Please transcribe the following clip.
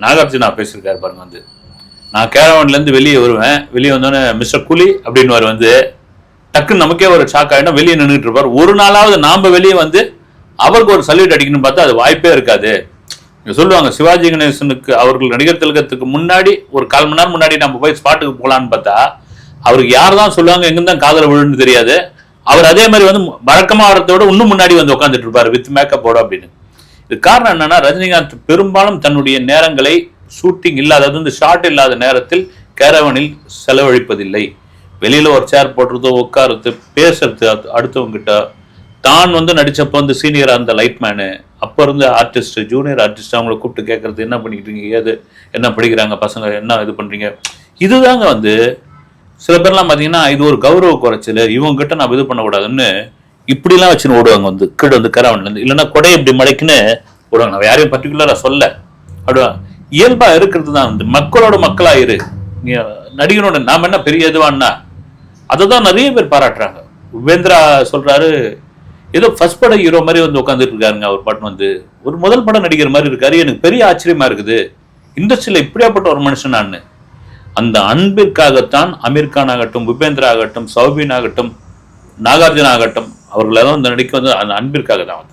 நாகார்ஜுனா பேசியிருக்காரு பாருங்க. வந்து நான் கேரவன்லேருந்து வெளியே வருவேன், வெளியே வந்தோடனே மிஸ்டர் குலி அப்படின்னு வந்து டக்குன்னு நமக்கே ஒரு ஷாக் ஆகிடும். வெளியே நின்றுட்டு இருப்பார். ஒரு நாளாவது நாம் வெளியே வந்து அவருக்கு ஒரு சல்யூட் அடிக்கணும்னு பார்த்தா அது வாய்ப்பே இருக்காது. சொல்லுவாங்க சிவாஜி கணேசனுக்கு அவர்கள் நடிகர் திலகத்துக்கு முன்னாடி ஒரு 1/4 மணி நேரம் முன்னாடி நம்ம போய் ஸ்பாட்டுக்கு போகலான்னு பார்த்தா அவருக்கு யார் தான் சொல்லுவாங்க எங்க தான் காதல விழுன்னு தெரியாது. அவர் அதே மாதிரி வந்து வழக்கமா வரத்தோட இன்னும் முன்னாடி வந்து உட்காந்துட்டு இருப்பாரு வித் மேக்கப்போட அப்படின்னு. இது காரணம் என்னன்னா, ரஜினிகாந்த் பெரும்பாலும் தன்னுடைய நேரங்களை ஷூட்டிங் இல்லாத, இந்த ஷார்ட் இல்லாத நேரத்தில் கேரவனில் செலவழிப்பதில்லை. வெளியில ஒரு சேர் போடுறதோ உட்காருறது பேசுறது அடுத்தவங்க கிட்ட. தான் வந்து நடிச்சப்போ வந்து சீனியரா இருந்த லைட்மேனு, அப்போ இருந்த ஆர்டிஸ்ட் ஜூனியர் ஆர்டிஸ்ட் அவங்களை கூப்பிட்டு கேட்கறது என்ன பண்ணிக்கிட்டு இருக்கீங்க, ஏது என்ன படிக்கிறாங்க பசங்க, என்ன இது பண்றீங்க. இதுதாங்க வந்து சில பேர்லாம் பார்த்தீங்கன்னா இது ஒரு கௌரவ குறைச்சல், இவங்க கிட்ட நம்ம இது பண்ணக்கூடாதுன்னு இப்படிலாம் வச்சுன்னு ஓடுவாங்க. வந்து கீழே வந்து கரவன்லேருந்து இல்லைன்னா கொடை இப்படி மடைக்குன்னு ஓடுவாங்க. நம்ம யாரையும் பர்டிகுலராக சொல்ல அப்படிவாங்க. இயல்பா இருக்கிறது தான் வந்து மக்களோட மக்களா இரு. நடிகனோட நாம என்ன பெரிய இதுவான்னா அதை தான் நிறைய பேர் பாராட்டுறாங்க. உபேந்திரா சொல்றாரு ஏதோ ஃபர்ஸ்ட் பட ஹீரோ மாதிரி வந்து உட்காந்துட்டு இருக்காருங்க. அவர் பாட்டு வந்து ஒரு முதல் படம் நடிகர் மாதிரி இருக்காரு. எனக்கு பெரிய ஆச்சரியமா இருக்குது, இண்டஸ்ட்ரியில இப்படியாப்பட்ட ஒரு மனுஷன் நான். அந்த அன்பிற்காகத்தான் அமீர் கான் ஆகட்டும், உபேந்திரா ஆகட்டும், சௌபின் ஆகட்டும், நாகார்ஜுனா ஆகட்டும், அவர்களெல்லாம் இந்த நடிக்க வந்து அந்த அன்பிற்காக தான் வந்து